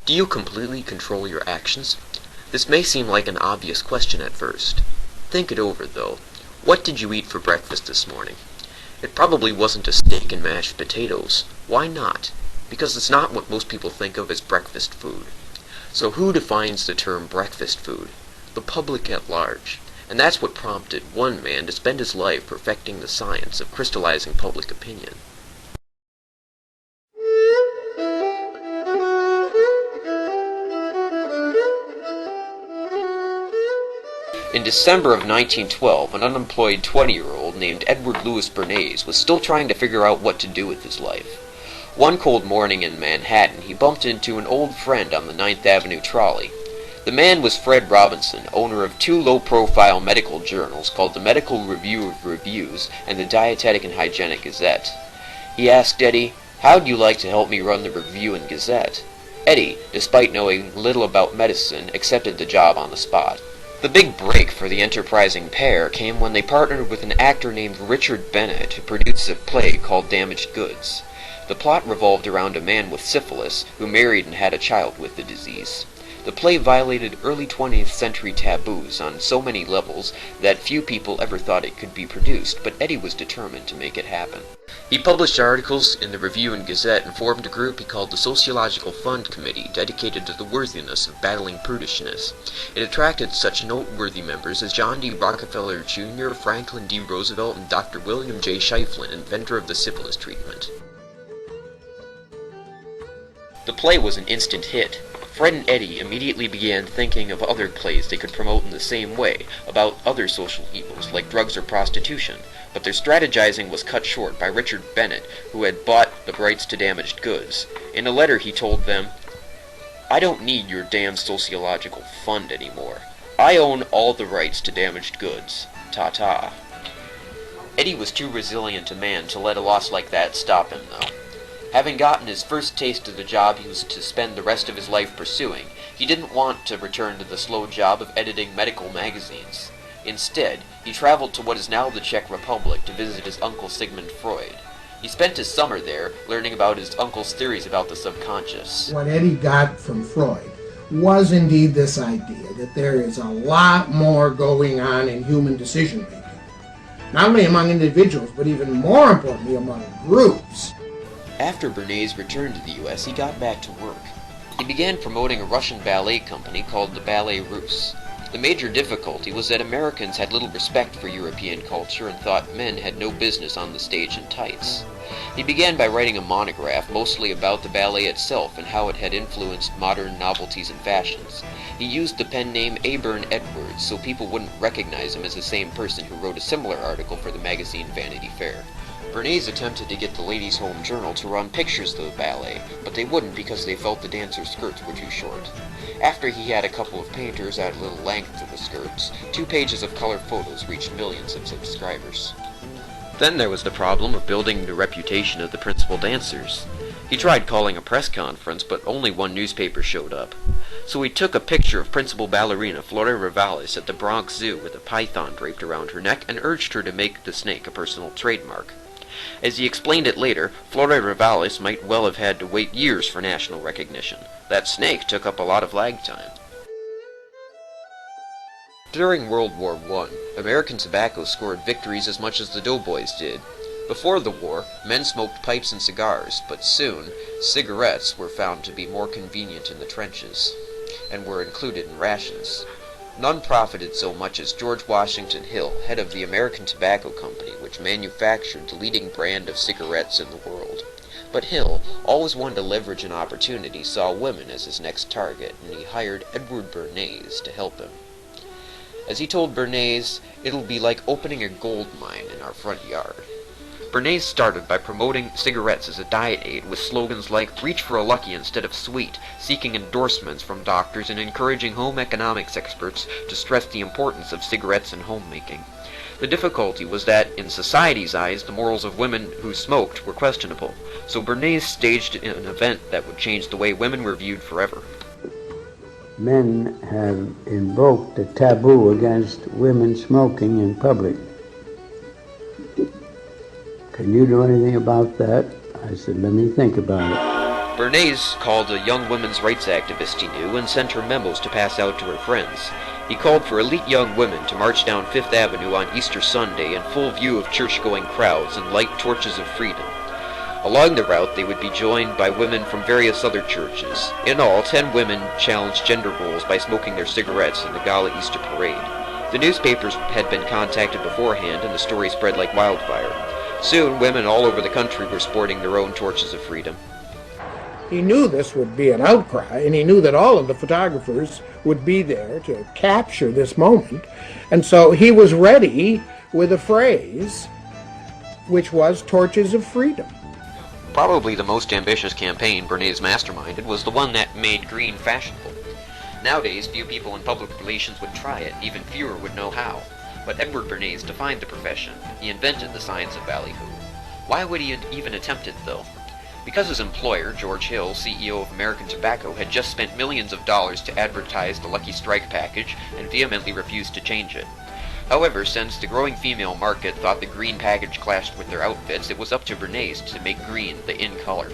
Do you completely control your actions? This may seem like an obvious question at first. Think it over, though. What did you eat for breakfast this morning? It probably wasn't a steak and mashed potatoes. Why not? Because it's not what most people think of as breakfast food. So who defines the term breakfast food? The public at large. And that's what prompted one man to spend his life perfecting the science of crystallizing public opinion. In December of 1912, an unemployed 20-year-old named Edward Louis Bernays was still trying to figure out what to do with his life. One cold morning in Manhattan, he bumped into an old friend on the Ninth Avenue trolley. The man was Fred Robinson, owner of two low-profile medical journals called the Medical Review of Reviews and the Dietetic and Hygienic Gazette. He asked Eddie, "How'd you like to help me run the Review and Gazette?" Eddie, despite knowing little about medicine, accepted the job on the spot. The big break for the enterprising pair came when they partnered with an actor named Richard Bennett to produce a play called Damaged Goods. The plot revolved around a man with syphilis who married and had a child with the disease. The play violated early 20th century taboos on so many levels that few people ever thought it could be produced, but Eddie was determined to make it happen. He published articles in the Review and Gazette and formed a group he called the Sociological Fund Committee, dedicated to the worthiness of battling prudishness. It attracted such noteworthy members as John D. Rockefeller Jr., Franklin D. Roosevelt, and Dr. William J. Shiflin, inventor of the syphilis treatment. The play was an instant hit. Fred and Eddie immediately began thinking of other plays they could promote in the same way, about other social evils, like drugs or prostitution, but their strategizing was cut short by Richard Bennett, who had bought the rights to Damaged Goods. In a letter he told them, "I don't need your damn sociological fund anymore. I own all the rights to Damaged Goods. Ta-ta." Eddie was too resilient a man to let a loss like that stop him, though. Having gotten his first taste of the job he was to spend the rest of his life pursuing, he didn't want to return to the slow job of editing medical magazines. Instead, he traveled to what is now the Czech Republic to visit his uncle Sigmund Freud. He spent his summer there, learning about his uncle's theories about the subconscious. What Eddie got from Freud was indeed this idea that there is a lot more going on in human decision-making. Not only among individuals, but even more importantly among groups. After Bernays returned to the U.S., he got back to work. He began promoting a Russian ballet company called the Ballet Russe. The major difficulty was that Americans had little respect for European culture and thought men had no business on the stage in tights. He began by writing a monograph mostly about the ballet itself and how it had influenced modern novelties and fashions. He used the pen name Abern Edwards so people wouldn't recognize him as the same person who wrote a similar article for the magazine Vanity Fair. Bernays attempted to get the Ladies' Home Journal to run pictures of the ballet, but they wouldn't because they felt the dancers' skirts were too short. After he had a couple of painters add a little length to the skirts, 2 pages of color photos reached millions of subscribers. Then there was the problem of building the reputation of the principal dancers. He tried calling a press conference, but only one newspaper showed up. So he took a picture of principal ballerina Flora Revalis at the Bronx Zoo with a python draped around her neck and urged her to make the snake a personal trademark. As he explained it later, Flora Revalis might well have had to wait years for national recognition. That snake took up a lot of lag time. During World War I, American tobacco scored victories as much as the doughboys did. Before the war, men smoked pipes and cigars, but soon, cigarettes were found to be more convenient in the trenches, and were included in rations. None profited so much as George Washington Hill, head of the American Tobacco Company, which manufactured the leading brand of cigarettes in the world. But Hill, always one to leverage an opportunity, saw women as his next target, and he hired Edward Bernays to help him. As he told Bernays, "It'll be like opening a gold mine in our front yard." Bernays started by promoting cigarettes as a diet aid with slogans like "Reach for a Lucky instead of sweet," seeking endorsements from doctors and encouraging home economics experts to stress the importance of cigarettes in homemaking. The difficulty was that, in society's eyes, the morals of women who smoked were questionable, so Bernays staged an event that would change the way women were viewed forever. Men have invoked a taboo against women smoking in public. Can you do anything about that? I said, let me think about it. Bernays called a young women's rights activist he knew and sent her memos to pass out to her friends. He called for elite young women to march down Fifth Avenue on Easter Sunday in full view of church-going crowds and light torches of freedom. Along the route, they would be joined by women from various other churches. In all, 10 women challenged gender roles by smoking their cigarettes in the Gala Easter Parade. The newspapers had been contacted beforehand, and the story spread like wildfire. Soon, women all over the country were sporting their own torches of freedom. He knew this would be an outcry, and he knew that all of the photographers would be there to capture this moment. And so he was ready with a phrase, which was torches of freedom. Probably the most ambitious campaign Bernays masterminded was the one that made green fashionable. Nowadays, few people in public relations would try it, even fewer would know how. But Edward Bernays defined the profession. He invented the science of ballyhoo. Why would he even attempt it, though? Because his employer, George Hill, CEO of American Tobacco, had just spent millions of dollars to advertise the Lucky Strike package and vehemently refused to change it. However, since the growing female market thought the green package clashed with their outfits, it was up to Bernays to make green the in color.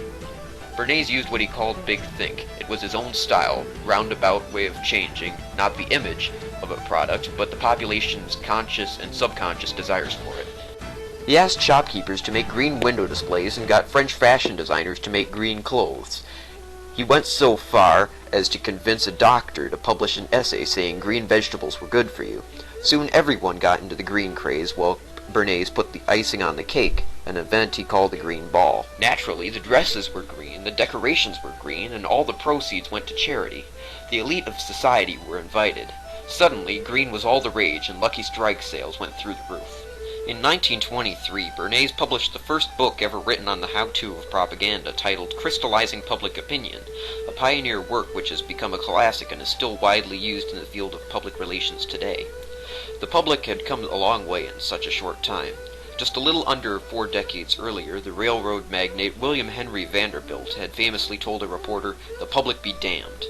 Bernays used what he called Big Think. It was his own style, roundabout way of changing, not the image of a product, but the population's conscious and subconscious desires for it. He asked shopkeepers to make green window displays and got French fashion designers to make green clothes. He went so far as to convince a doctor to publish an essay saying green vegetables were good for you. Soon everyone got into the green craze, while Bernays put the icing on the cake, an event he called the Green Ball. Naturally, the dresses were green, the decorations were green, and all the proceeds went to charity. The elite of society were invited. Suddenly, green was all the rage, and Lucky Strike sales went through the roof. In 1923, Bernays published the first book ever written on the how-to of propaganda, titled Crystallizing Public Opinion, a pioneer work which has become a classic and is still widely used in the field of public relations today. The public had come a long way in such a short time. Just a little under 4 decades earlier, the railroad magnate William Henry Vanderbilt had famously told a reporter, "The public be damned."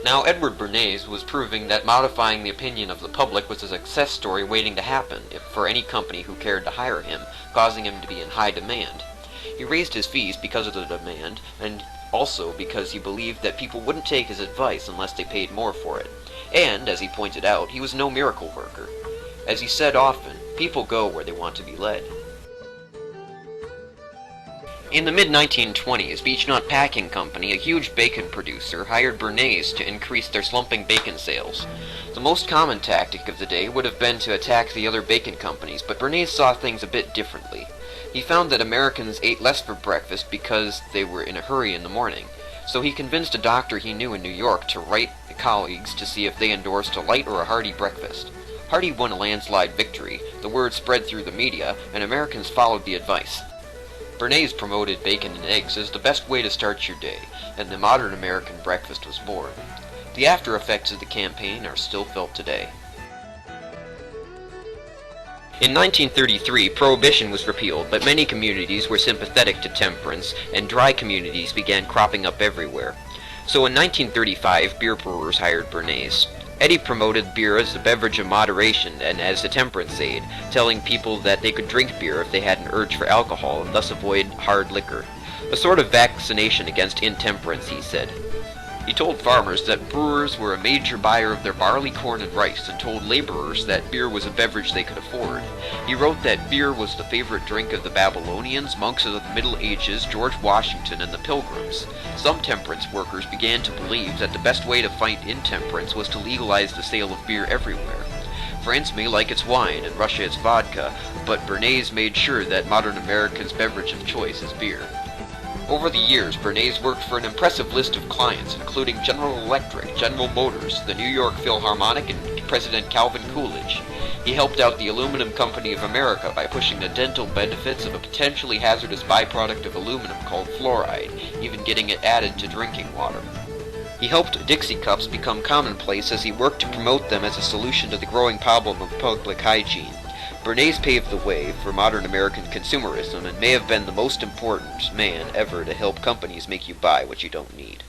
Now Edward Bernays was proving that modifying the opinion of the public was a success story waiting to happen for any company who cared to hire him, causing him to be in high demand. He raised his fees because of the demand, and also because he believed that people wouldn't take his advice unless they paid more for it. And, as he pointed out, he was no miracle worker. As he said often, people go where they want to be led. In the mid-1920s, Beechnut Packing Company, a huge bacon producer, hired Bernays to increase their slumping bacon sales. The most common tactic of the day would have been to attack the other bacon companies, but Bernays saw things a bit differently. He found that Americans ate less for breakfast because they were in a hurry in the morning. So he convinced a doctor he knew in New York to write the colleagues to see if they endorsed a light or a hearty breakfast. Hearty won a landslide victory, the word spread through the media, and Americans followed the advice. Bernays promoted bacon and eggs as the best way to start your day, and the modern American breakfast was born. The after effects of the campaign are still felt today. In 1933, Prohibition was repealed, but many communities were sympathetic to temperance, and dry communities began cropping up everywhere. So in 1935, beer brewers hired Bernays. Eddie promoted beer as a beverage of moderation and as a temperance aid, telling people that they could drink beer if they had an urge for alcohol and thus avoid hard liquor. A sort of vaccination against intemperance, he said. He told farmers that brewers were a major buyer of their barley, corn, and rice, and told laborers that beer was a beverage they could afford. He wrote that beer was the favorite drink of the Babylonians, monks of the Middle Ages, George Washington, and the Pilgrims. Some temperance workers began to believe that the best way to fight intemperance was to legalize the sale of beer everywhere. France may like its wine, and Russia its vodka, but Bernays made sure that modern America's beverage of choice is beer. Over the years, Bernays worked for an impressive list of clients, including General Electric, General Motors, the New York Philharmonic, and President Calvin Coolidge. He helped out the Aluminum Company of America by pushing the dental benefits of a potentially hazardous byproduct of aluminum called fluoride, even getting it added to drinking water. He helped Dixie cups become commonplace as he worked to promote them as a solution to the growing problem of public hygiene. Bernays paved the way for modern American consumerism and may have been the most important man ever to help companies make you buy what you don't need.